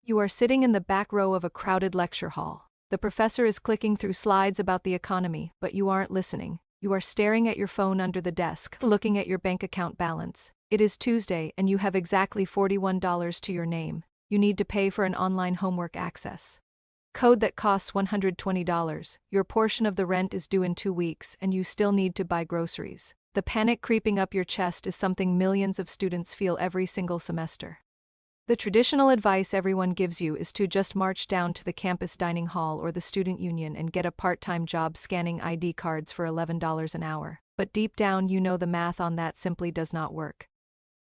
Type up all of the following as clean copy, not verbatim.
You are sitting in the back row of a crowded lecture hall. The professor is clicking through slides about the economy, but you aren't listening. You are staring at your phone under the desk, looking at your bank account balance. It is Tuesday, and you have exactly $41 to your name. You need to pay for an online homework access code that costs $120. Your portion of the rent is due in 2 weeks, and you still need to buy groceries. The panic creeping up your chest is something millions of students feel every single semester. The traditional advice everyone gives you is to just march down to the campus dining hall or the student union and get a part-time job scanning ID cards for $11 an hour. But deep down, you know the math on that simply does not work.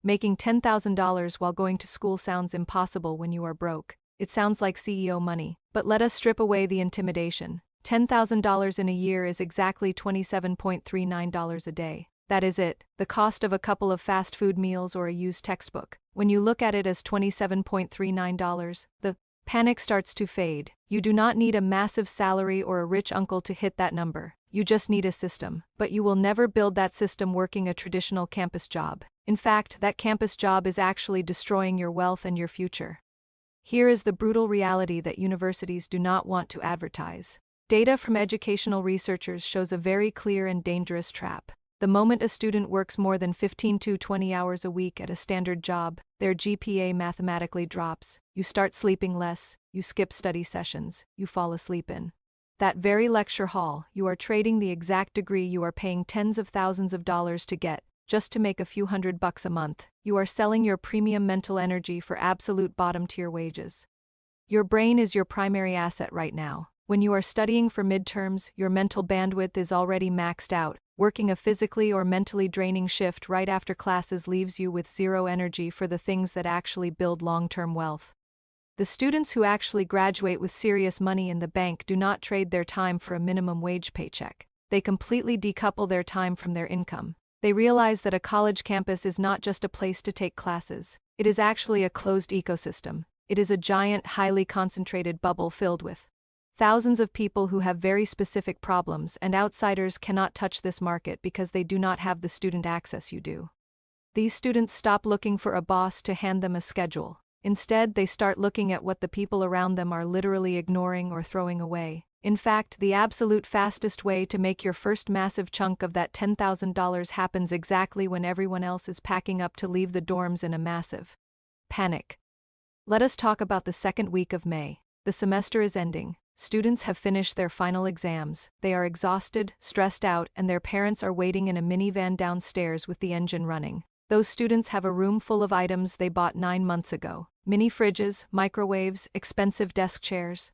Making $10,000 while going to school sounds impossible when you are broke. It sounds like CEO money. But let us strip away the intimidation. $10,000 in a year is exactly $27.39 a day. That is it, the cost of a couple of fast food meals or a used textbook. When you look at it as $27.39, the panic starts to fade. You do not need a massive salary or a rich uncle to hit that number. You just need a system. But you will never build that system working a traditional campus job. In fact, that campus job is actually destroying your wealth and your future. Here is the brutal reality that universities do not want to advertise. Data from educational researchers shows a very clear and dangerous trap. The moment a student works more than 15 to 20 hours a week at a standard job, their GPA mathematically drops. You start sleeping less, you skip study sessions, you fall asleep in that very lecture hall. You are trading the exact degree you are paying tens of thousands of dollars to get, just to make a few $100 a month. You are selling your premium mental energy for absolute bottom-tier wages. Your brain is your primary asset right now. When you are studying for midterms, your mental bandwidth is already maxed out. Working a physically or mentally draining shift right after classes leaves you with zero energy for the things that actually build long-term wealth. The students who actually graduate with serious money in the bank do not trade their time for a minimum wage paycheck. They completely decouple their time from their income. They realize that a college campus is not just a place to take classes. It is actually a closed ecosystem. It is a giant, highly concentrated bubble filled with thousands of people who have very specific problems, and outsiders cannot touch this market because they do not have the student access you do. These students stop looking for a boss to hand them a schedule. Instead, they start looking at what the people around them are literally ignoring or throwing away. In fact, the absolute fastest way to make your first massive chunk of that $10,000 happens exactly when everyone else is packing up to leave the dorms in a massive panic. Let us talk about the second week of May. The semester is ending. Students have finished their final exams. They are exhausted, stressed out, and their parents are waiting in a minivan downstairs with the engine running. Those students have a room full of items they bought 9 months ago. Mini fridges, microwaves, expensive desk chairs,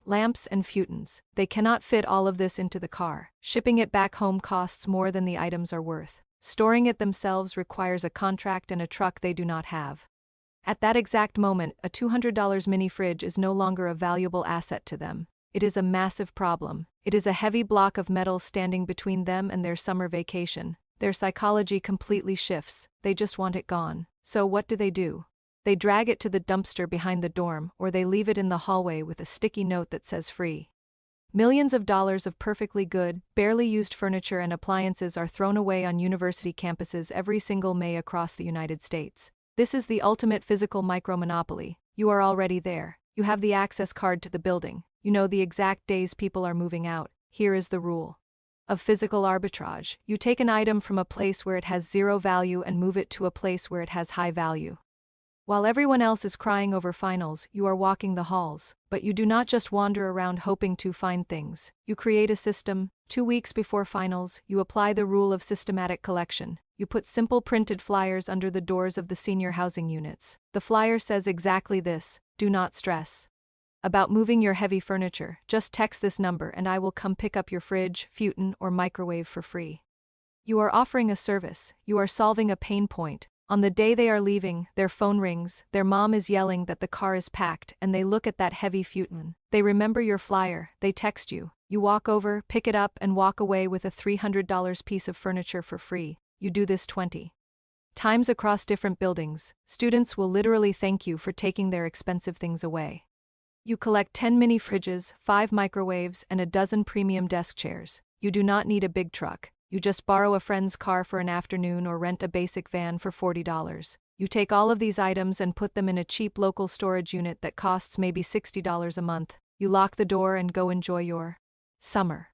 lamps and futons. They cannot fit all of this into the car. Shipping it back home costs more than the items are worth. Storing it themselves requires a contract and a truck they do not have. At that exact moment, a $200 mini fridge is no longer a valuable asset to them. It is a massive problem. It is a heavy block of metal standing between them and their summer vacation. Their psychology completely shifts. They just want it gone. So what do? They drag it to the dumpster behind the dorm, or they leave it in the hallway with a sticky note that says free. Millions of dollars of perfectly good, barely used furniture and appliances are thrown away on university campuses every single May across the United States. This is the ultimate physical micro-monopoly. You are already there. You have the access card to the building. You know the exact days people are moving out. Here is the rule of physical arbitrage. You take an item from a place where it has zero value and move it to a place where it has high value. While everyone else is crying over finals, you are walking the halls. But you do not just wander around hoping to find things. You create a system. 2 weeks before finals, you apply the rule of systematic collection. You put simple printed flyers under the doors of the senior housing units. The flyer says exactly this: do not stress about moving your heavy furniture. Just text this number and I will come pick up your fridge, futon, or microwave for free. You are offering a service. You are solving a pain point. On the day they are leaving, their phone rings, their mom is yelling that the car is packed, and they look at that heavy futon. They remember your flyer, they text you. You walk over, pick it up, and walk away with a $300 piece of furniture for free. You do this 20 times across different buildings. Students will literally thank you for taking their expensive things away. You collect 10 mini fridges, 5 microwaves, and a dozen premium desk chairs. You do not need a big truck. You just borrow a friend's car for an afternoon or rent a basic van for $40. You take all of these items and put them in a cheap local storage unit that costs maybe $60 a month. You lock the door and go enjoy your summer.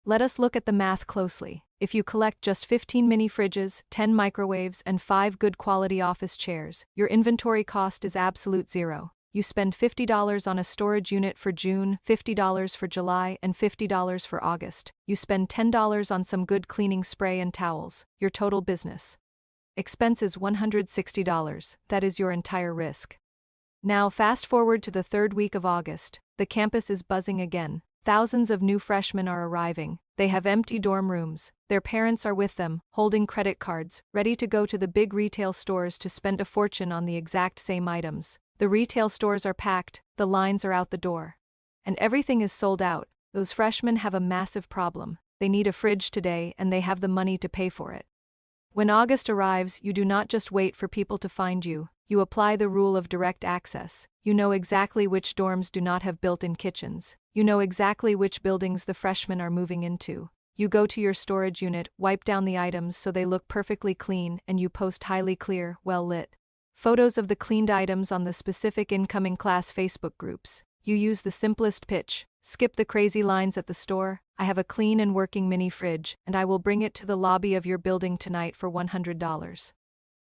Let us look at the math closely. If you collect just 15 mini fridges, 10 microwaves, and 5 good quality office chairs, your inventory cost is absolute zero. You spend $50 on a storage unit for June, $50 for July, and $50 for August. You spend $10 on some good cleaning spray and towels. Your total business expense is $160. That is your entire risk. Now fast forward to the third week of August. The campus is buzzing again. Thousands of new freshmen are arriving. They have empty dorm rooms. Their parents are with them, holding credit cards, ready to go to the big retail stores to spend a fortune on the exact same items. The retail stores are packed, the lines are out the door. And everything is sold out. Those freshmen have a massive problem. They need a fridge today and they have the money to pay for it. When August arrives, you do not just wait for people to find you. You apply the rule of direct access. You know exactly which dorms do not have built-in kitchens. You know exactly which buildings the freshmen are moving into. You go to your storage unit, wipe down the items so they look perfectly clean, and you post highly clear, well-lit photos of the cleaned items on the specific incoming class Facebook groups. You use the simplest pitch. Skip the crazy lines at the store. I have a clean and working mini fridge, and I will bring it to the lobby of your building tonight for $100.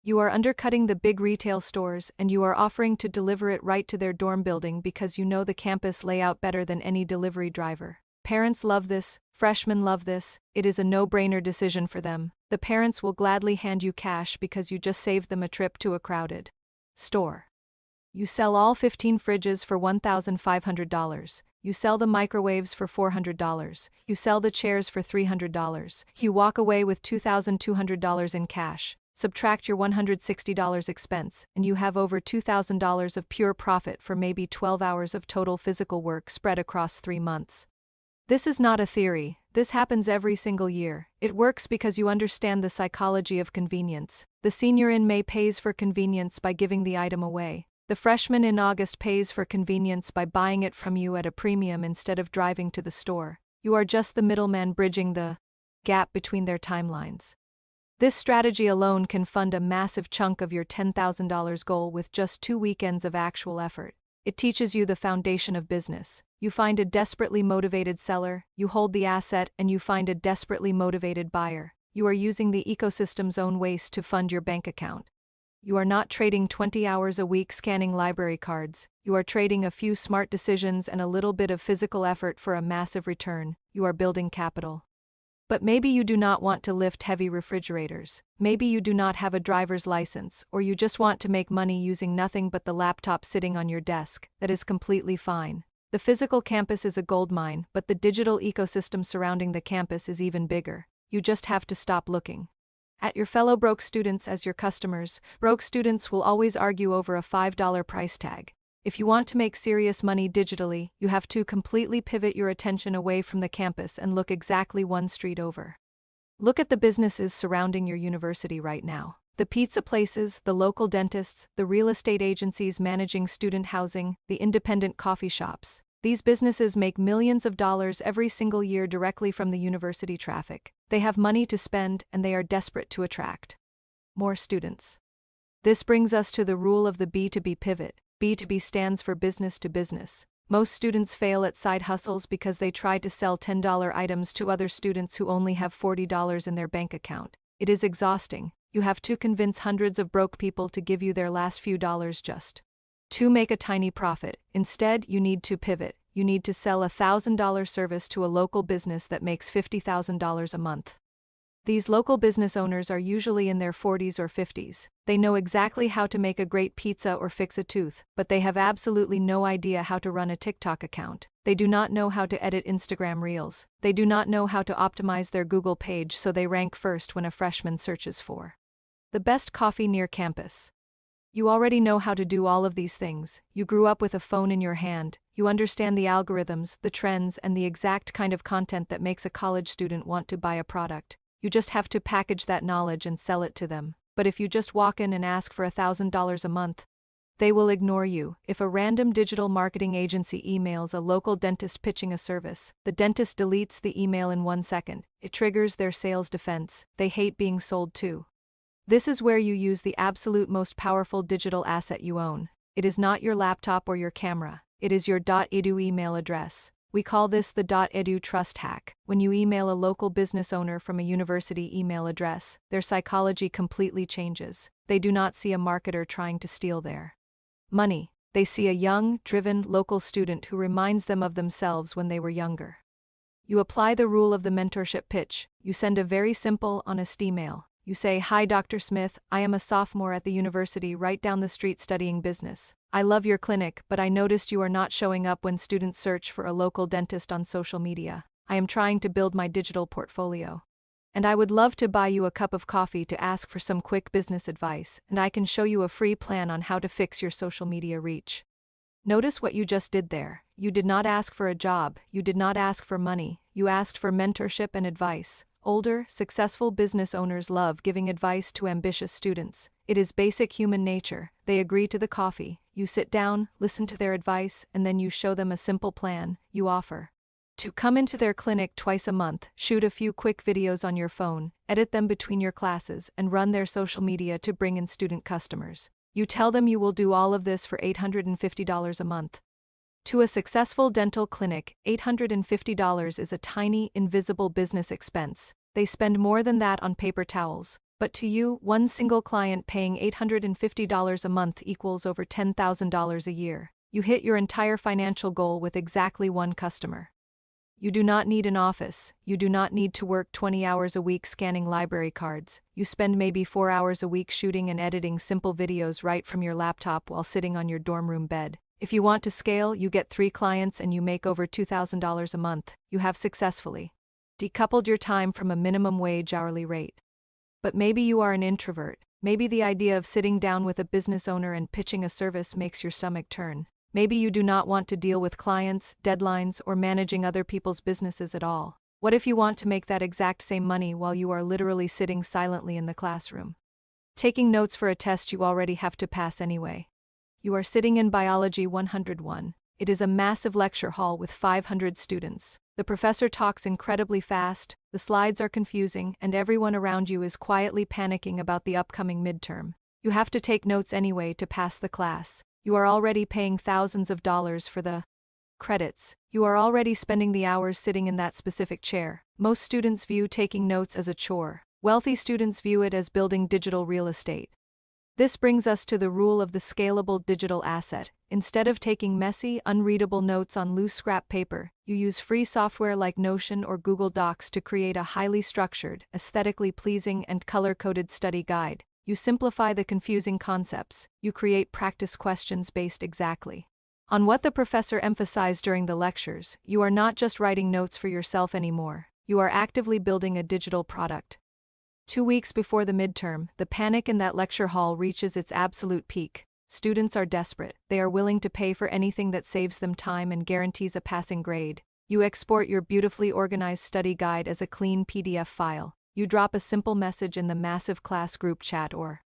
You are undercutting the big retail stores, and you are offering to deliver it right to their dorm building because you know the campus layout better than any delivery driver. Parents love this, freshmen love this, it is a no-brainer decision for them. The parents will gladly hand you cash because you just saved them a trip to a crowded store. You sell all 15 fridges for $1,500. You sell the microwaves for $400. You sell the chairs for $300. You walk away with $2,200 in cash. Subtract your $160 expense, and you have over $2,000 of pure profit for maybe 12 hours of total physical work spread across 3 months. This is not a theory. This happens every single year. It works because you understand the psychology of convenience. The senior in May pays for convenience by giving the item away. The freshman in August pays for convenience by buying it from you at a premium instead of driving to the store. You are just the middleman bridging the gap between their timelines. This strategy alone can fund a massive chunk of your $10,000 goal with just 2 weekends of actual effort. It teaches you the foundation of business. You find a desperately motivated seller, you hold the asset, and you find a desperately motivated buyer. You are using the ecosystem's own waste to fund your bank account. You are not trading 20 hours a week scanning library cards. You are trading a few smart decisions and a little bit of physical effort for a massive return. You are building capital. But maybe you do not want to lift heavy refrigerators. Maybe you do not have a driver's license, or you just want to make money using nothing but the laptop sitting on your desk. That is completely fine. The physical campus is a goldmine, but the digital ecosystem surrounding the campus is even bigger. You just have to stop looking at your fellow broke students as your customers. Broke students will always argue over a $5 price tag. If you want to make serious money digitally, you have to completely pivot your attention away from the campus and look exactly one street over. Look at the businesses surrounding your university right now. The pizza places, the local dentists, the real estate agencies managing student housing, the independent coffee shops. These businesses make millions of dollars every single year directly from the university traffic. They have money to spend, and they are desperate to attract more students. This brings us to the rule of the B2B pivot. B2B stands for business to business. Most students fail at side hustles because they try to sell $10 items to other students who only have $40 in their bank account. It is exhausting. You have to convince hundreds of broke people to give you their last few dollars just to make a tiny profit. Instead, you need to pivot. You need to sell a $1,000 service to a local business that makes $50,000 a month. These local business owners are usually in their 40s or 50s. They know exactly how to make a great pizza or fix a tooth, but they have absolutely no idea how to run a TikTok account. They do not know how to edit Instagram Reels. They do not know how to optimize their Google page so they rank first when a freshman searches for the best coffee near campus. You already know how to do all of these things. You grew up with a phone in your hand. You understand the algorithms, the trends, and the exact kind of content that makes a college student want to buy a product. You just have to package that knowledge and sell it to them. But if you just walk in and ask for $1,000 a month, they will ignore you. If a random digital marketing agency emails a local dentist pitching a service, the dentist deletes the email in 1 second. It triggers their sales defense. They hate being sold to. This is where you use the absolute most powerful digital asset you own. It is not your laptop or your camera. It is your .edu email address. We call this the .edu trust hack. When you email a local business owner from a university email address, their psychology completely changes. They do not see a marketer trying to steal their money. They see a young, driven, local student who reminds them of themselves when they were younger. You apply the rule of the mentorship pitch. You send a very simple, honest email. You say, "Hi, Dr. Smith, I am a sophomore at the university right down the street studying business. I love your clinic, but I noticed you are not showing up when students search for a local dentist on social media. I am trying to build my digital portfolio. And I would love to buy you a cup of coffee to ask for some quick business advice, and I can show you a free plan on how to fix your social media reach." Notice what you just did there. You did not ask for a job, you did not ask for money, you asked for mentorship and advice. Older, successful business owners love giving advice to ambitious students. It is basic human nature. They agree to the coffee. You sit down, listen to their advice, and then you show them a simple plan. You offer to come into their clinic twice a month, shoot a few quick videos on your phone, edit them between your classes, and run their social media to bring in student customers. You tell them you will do all of this for $850 a month. To a successful dental clinic, $850 is a tiny, invisible business expense. They spend more than that on paper towels. But to you, one single client paying $850 a month equals over $10,000 a year. You hit your entire financial goal with exactly one customer. You do not need an office. You do not need to work 20 hours a week scanning library cards. You spend maybe 4 hours a week shooting and editing simple videos right from your laptop while sitting on your dorm room bed. If you want to scale, you get 3 clients and you make over $2,000 a month. You have successfully decoupled your time from a minimum wage hourly rate. But maybe you are an introvert. Maybe the idea of sitting down with a business owner and pitching a service makes your stomach turn. Maybe you do not want to deal with clients, deadlines, or managing other people's businesses at all. What if you want to make that exact same money while you are literally sitting silently in the classroom, taking notes for a test you already have to pass anyway? You are sitting in Biology 101. It is a massive lecture hall with 500 students. The professor talks incredibly fast, the slides are confusing, and everyone around you is quietly panicking about the upcoming midterm. You have to take notes anyway to pass the class. You are already paying thousands of dollars for the credits. You are already spending the hours sitting in that specific chair. Most students view taking notes as a chore. Wealthy students view it as building digital real estate. This brings us to the rule of the scalable digital asset. Instead of taking messy, unreadable notes on loose scrap paper, you use free software like Notion or Google Docs to create a highly structured, aesthetically pleasing, and color-coded study guide. You simplify the confusing concepts. You create practice questions based exactly on what the professor emphasized during the lectures. You are not just writing notes for yourself anymore. You are actively building a digital product. 2 weeks before the midterm, the panic in that lecture hall reaches its absolute peak. Students are desperate. They are willing to pay for anything that saves them time and guarantees a passing grade. You export your beautifully organized study guide as a clean PDF file. You drop a simple message in the massive class group chat or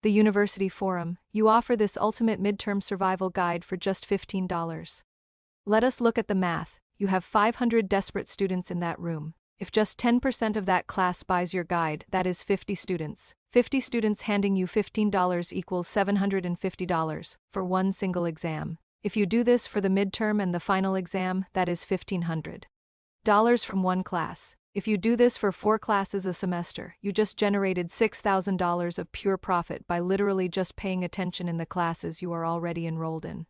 the university forum. You offer this ultimate midterm survival guide for just $15. Let us look at the math. You have 500 desperate students in that room. If just 10% of that class buys your guide, that is 50 students. 50 students handing you $15 equals $750 for one single exam. If you do this for the midterm and the final exam, that is $1,500 from one class. If you do this for 4 classes a semester, you just generated $6,000 of pure profit by literally just paying attention in the classes you are already enrolled in.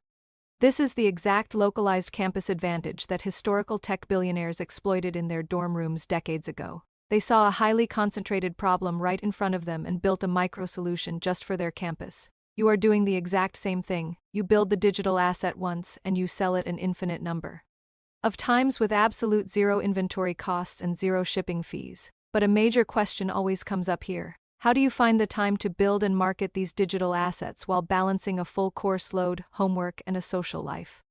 This is the exact localized campus advantage that historical tech billionaires exploited in their dorm rooms decades ago. They saw a highly concentrated problem right in front of them and built a micro-solution just for their campus. You are doing the exact same thing. You build the digital asset once and you sell it an infinite number of times with absolute zero inventory costs and zero shipping fees. But a major question always comes up here. How do you find the time to build and market these digital assets while balancing a full course load, homework, and a social life?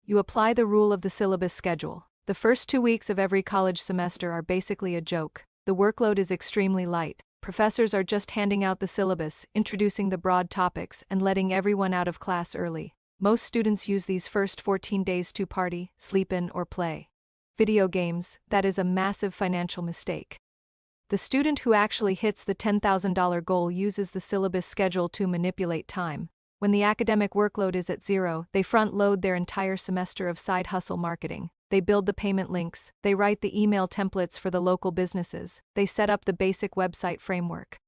You apply the rule of the syllabus schedule. The first 2 weeks of every college semester are basically a joke. The workload is extremely light. Professors are just handing out the syllabus, introducing the broad topics, and letting everyone out of class early. Most students use these first 14 days to party, sleep in, or play video games. That is a massive financial mistake. The student who actually hits the $10,000 goal uses the syllabus schedule to manipulate time. When the academic workload is at zero, they front-load their entire semester of side hustle marketing. They build the payment links, they write the email templates for the local businesses, they set up the basic website framework.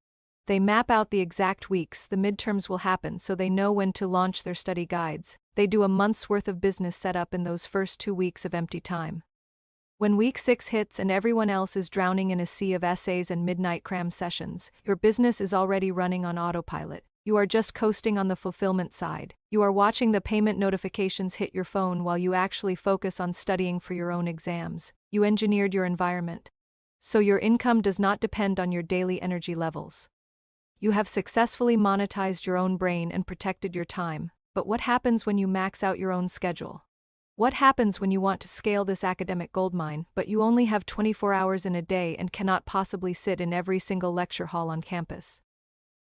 They map out the exact weeks the midterms will happen so they know when to launch their study guides. They do a month's worth of business setup in those first 2 weeks of empty time. When week 6 hits and everyone else is drowning in a sea of essays and midnight cram sessions, your business is already running on autopilot. You are just coasting on the fulfillment side. You are watching the payment notifications hit your phone while you actually focus on studying for your own exams. You engineered your environment, so your income does not depend on your daily energy levels. You have successfully monetized your own brain and protected your time. But what happens when you max out your own schedule? What happens when you want to scale this academic goldmine, but you only have 24 hours in a day and cannot possibly sit in every single lecture hall on campus?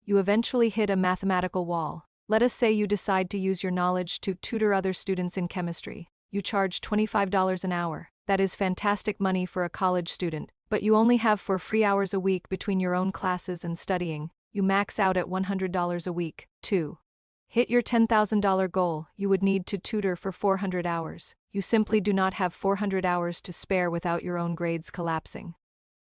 You eventually hit a mathematical wall. Let us say you decide to use your knowledge to tutor other students in chemistry. You charge $25 an hour. That is fantastic money for a college student, but you only have 4 free hours a week between your own classes and studying. You max out at $100 a week. To hit your $10,000 goal, you would need to tutor for 400 hours. You simply do not have 400 hours to spare without your own grades collapsing.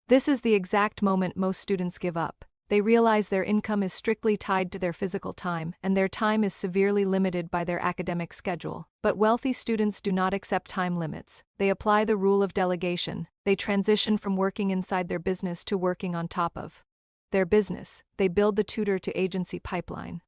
This is the exact moment most students give up. They realize their income is strictly tied to their physical time, and their time is severely limited by their academic schedule. But wealthy students do not accept time limits. They apply the rule of delegation. They transition from working inside their business to working on top of their business. They build the tutor-to-agency pipeline.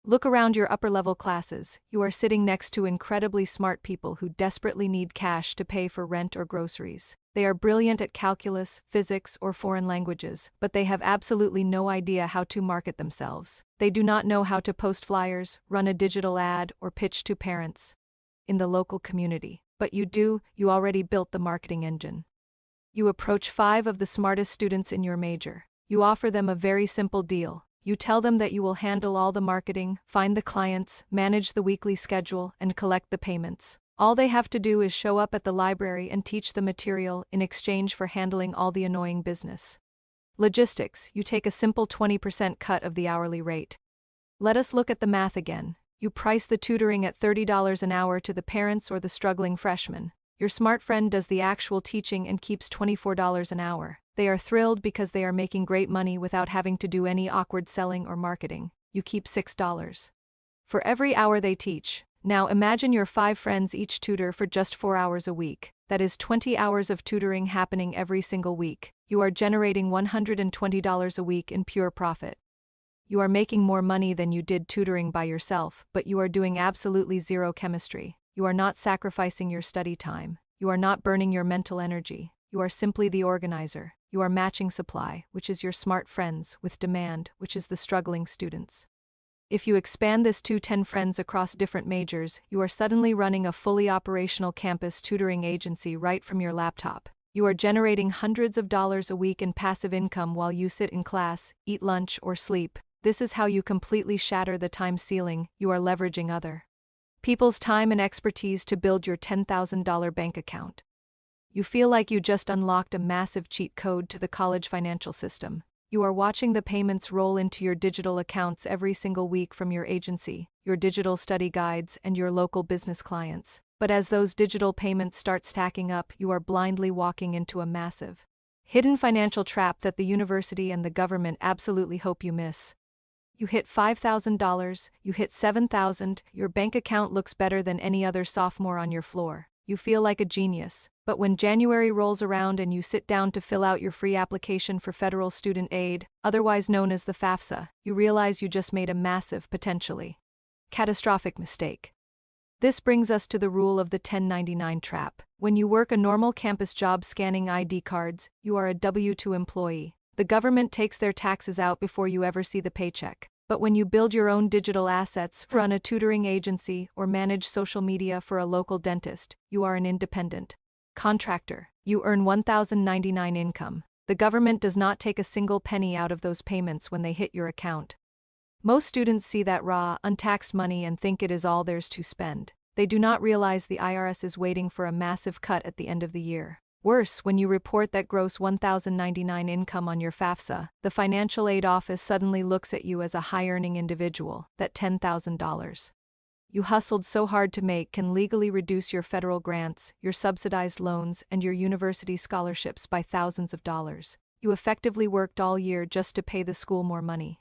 Look around your upper-level classes. You are sitting next to incredibly smart people who desperately need cash to pay for rent or groceries. They are brilliant at calculus, physics, or foreign languages, but they have absolutely no idea how to market themselves. They do not know how to post flyers, run a digital ad, or pitch to parents in the local community. But you do, you already built the marketing engine. You approach 5 of the smartest students in your major. You offer them a very simple deal. You tell them that you will handle all the marketing, find the clients, manage the weekly schedule, and collect the payments. All they have to do is show up at the library and teach the material in exchange for handling all the annoying business. Logistics, you take a simple 20% cut of the hourly rate. Let us look at the math again. You price the tutoring at $30 an hour to the parents or the struggling freshman. Your smart friend does the actual teaching and keeps $24 an hour. They are thrilled because they are making great money without having to do any awkward selling or marketing. You keep $6 for every hour they teach. Now imagine your 5 friends each tutor for just 4 hours a week. That is 20 hours of tutoring happening every single week. You are generating $120 a week in pure profit. You are making more money than you did tutoring by yourself, but you are doing absolutely zero chemistry. You are not sacrificing your study time. You are not burning your mental energy. You are simply the organizer. You are matching supply, which is your smart friends, with demand, which is the struggling students. If you expand this to 10 friends across different majors, you are suddenly running a fully operational campus tutoring agency right from your laptop. You are generating hundreds of dollars a week in passive income while you sit in class, eat lunch, or sleep. This is how you completely shatter the time ceiling. You are leveraging other people's time and expertise to build your $10,000 bank account. You feel like you just unlocked a massive cheat code to the college financial system. You are watching the payments roll into your digital accounts every single week from your agency, your digital study guides, and your local business clients. But as those digital payments start stacking up, you are blindly walking into a massive, hidden financial trap that the university and the government absolutely hope you miss. You hit $5,000, you hit $7,000, your bank account looks better than any other sophomore on your floor. You feel like a genius. But when January rolls around and you sit down to fill out your free application for federal student aid, otherwise known as the FAFSA, you realize you just made a massive, potentially catastrophic mistake. This brings us to the rule of the 1099 trap. When you work a normal campus job scanning ID cards, you are a W-2 employee. The government takes their taxes out before you ever see the paycheck. But when you build your own digital assets, run a tutoring agency, or manage social media for a local dentist, you are an independent contractor. You earn $1,099 income. The government does not take a single penny out of those payments when they hit your account. Most students see that raw, untaxed money and think it is all theirs to spend. They do not realize the IRS is waiting for a massive cut at the end of the year. Worse, when you report that gross $1,099 income on your FAFSA, the financial aid office suddenly looks at you as a high-earning individual. That $10,000 you hustled so hard to make can legally reduce your federal grants, your subsidized loans, and your university scholarships by thousands of dollars. You effectively worked all year just to pay the school more money.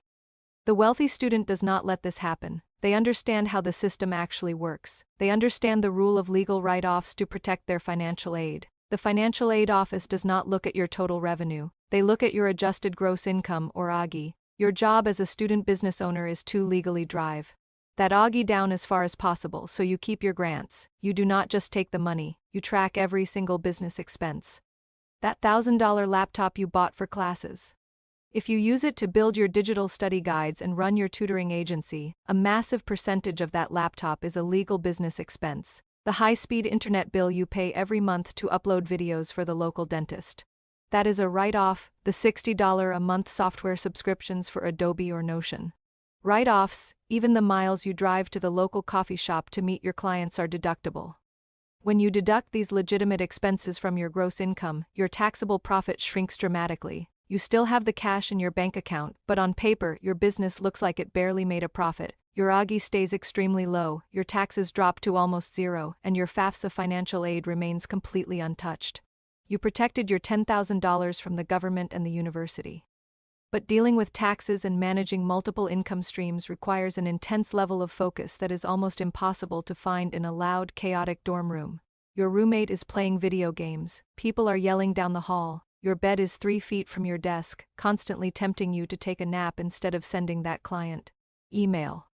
The wealthy student does not let this happen. They understand how the system actually works. They understand the rule of legal write-offs to protect their financial aid. The financial aid office does not look at your total revenue. They look at your adjusted gross income, or AGI. Your job as a student business owner is to legally drive that AGI down as far as possible so you keep your grants. You do not just take the money, you track every single business expense. That $1,000 laptop you bought for classes. If you use it to build your digital study guides and run your tutoring agency, a massive percentage of that laptop is a legal business expense. The high-speed internet bill you pay every month to upload videos for the local dentist. That is a write-off. The $60 a month software subscriptions for Adobe or Notion. Write-offs, even the miles you drive to the local coffee shop to meet your clients are deductible. When you deduct these legitimate expenses from your gross income, your taxable profit shrinks dramatically. You still have the cash in your bank account, but on paper, your business looks like it barely made a profit. Your AGI stays extremely low, your taxes drop to almost zero, and your FAFSA financial aid remains completely untouched. You protected your $10,000 from the government and the university. But dealing with taxes and managing multiple income streams requires an intense level of focus that is almost impossible to find in a loud, chaotic dorm room. Your roommate is playing video games, people are yelling down the hall, your bed is 3 feet from your desk, constantly tempting you to take a nap instead of sending that client email.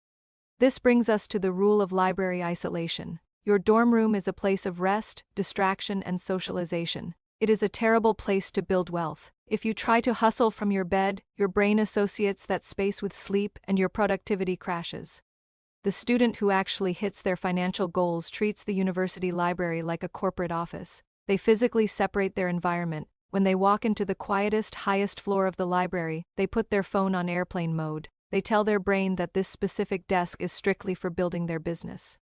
This brings us to the rule of library isolation. Your dorm room is a place of rest, distraction, and socialization. It is a terrible place to build wealth. If you try to hustle from your bed, your brain associates that space with sleep and your productivity crashes. The student who actually hits their financial goals treats the university library like a corporate office. They physically separate their environment. When they walk into the quietest, highest floor of the library, they put their phone on airplane mode. They tell their brain that this specific desk is strictly for building their business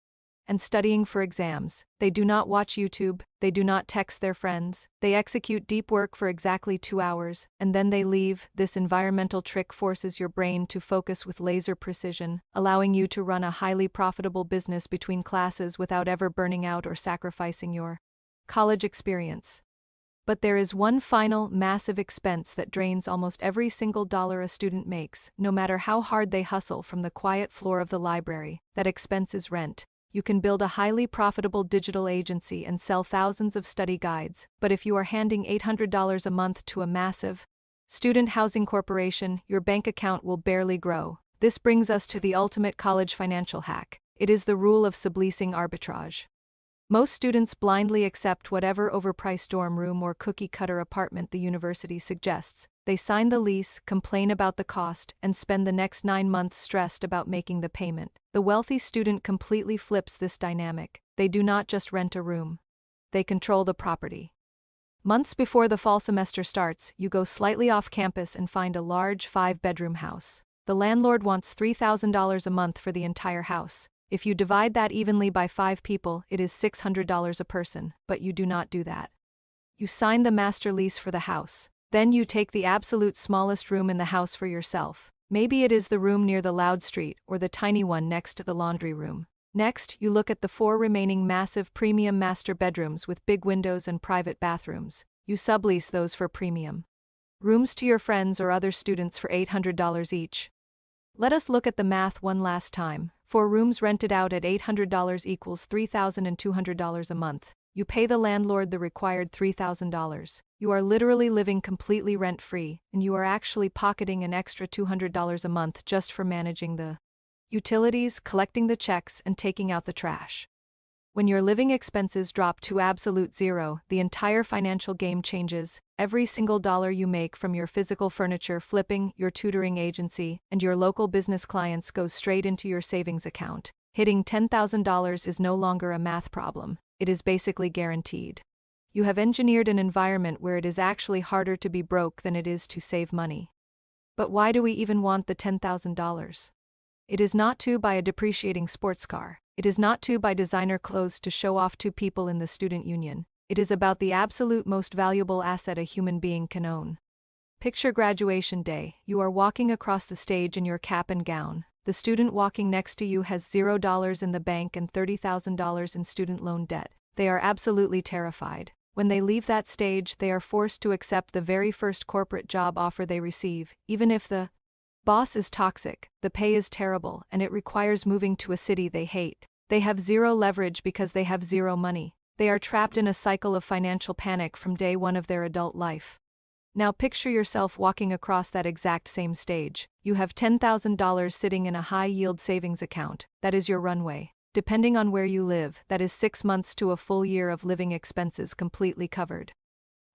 and studying for exams. They do not watch YouTube, they do not text their friends, they execute deep work for exactly 2 hours, and then they leave. This environmental trick forces your brain to focus with laser precision, allowing you to run a highly profitable business between classes without ever burning out or sacrificing your college experience. But there is one final, massive expense that drains almost every single dollar a student makes, no matter how hard they hustle from the quiet floor of the library. That expense is rent. You can build a highly profitable digital agency and sell thousands of study guides, but if you are handing $800 a month to a massive student housing corporation, your bank account will barely grow. This brings us to the ultimate college financial hack. It is the rule of subleasing arbitrage. Most students blindly accept whatever overpriced dorm room or cookie-cutter apartment the university suggests. They sign the lease, complain about the cost, and spend the next 9 months stressed about making the payment. The wealthy student completely flips this dynamic. They do not just rent a room. They control the property. Months before the fall semester starts, you go slightly off campus and find a large 5-bedroom house. The landlord wants $3,000 a month for the entire house. If you divide that evenly by 5 people, it is $600 a person, but you do not do that. You sign the master lease for the house. Then you take the absolute smallest room in the house for yourself. Maybe it is the room near the loud street or the tiny one next to the laundry room. Next, you look at the 4 remaining massive premium master bedrooms with big windows and private bathrooms. You sublease those for premium rooms to your friends or other students for $800 each. Let us look at the math one last time. 4 rooms rented out at $800 equals $3,200 a month. You pay the landlord the required $3,000. You are literally living completely rent-free, and you are actually pocketing an extra $200 a month just for managing the utilities, collecting the checks, and taking out the trash. When your living expenses drop to absolute zero, the entire financial game changes. Every single dollar you make from your physical furniture flipping, your tutoring agency, and your local business clients goes straight into your savings account. Hitting $10,000 is no longer a math problem. It is basically guaranteed. You have engineered an environment where it is actually harder to be broke than it is to save money. But why do we even want the $10,000? It is not to buy a depreciating sports car. It is not to buy designer clothes to show off to people in the student union. It is about the absolute most valuable asset a human being can own. Picture graduation day. You are walking across the stage in your cap and gown. The student walking next to you has $0 in the bank and $30,000 in student loan debt. They are absolutely terrified. When they leave that stage, they are forced to accept the very first corporate job offer they receive, even if the boss is toxic, the pay is terrible, and it requires moving to a city they hate. They have zero leverage because they have zero money. They are trapped in a cycle of financial panic from day one of their adult life. Now picture yourself walking across that exact same stage. You have $10,000 sitting in a high-yield savings account. That is your runway. Depending on where you live, that is 6 months to a full year of living expenses completely covered.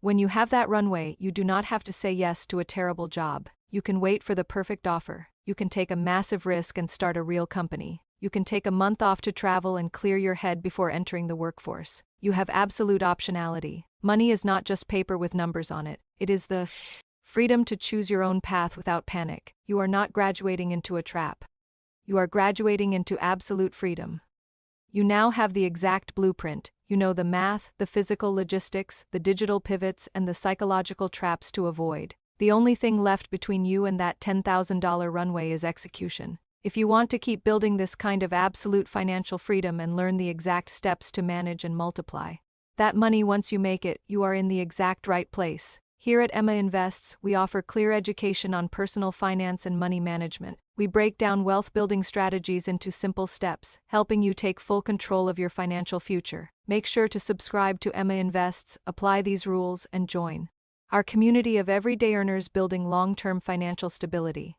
When you have that runway, you do not have to say yes to a terrible job. You can wait for the perfect offer. You can take a massive risk and start a real company. You can take a month off to travel and clear your head before entering the workforce. You have absolute optionality. Money is not just paper with numbers on it. It is the freedom to choose your own path without panic. You are not graduating into a trap. You are graduating into absolute freedom. You now have the exact blueprint. You know the math, the physical logistics, the digital pivots, and the psychological traps to avoid. The only thing left between you and that $10,000 runway is execution. If you want to keep building this kind of absolute financial freedom and learn the exact steps to manage and multiply that money once you make it, you are in the exact right place. Here at Emma Invests, we offer clear education on personal finance and money management. We break down wealth-building strategies into simple steps, helping you take full control of your financial future. Make sure to subscribe to Emma Invests, apply these rules, and join our community of everyday earners building long-term financial stability.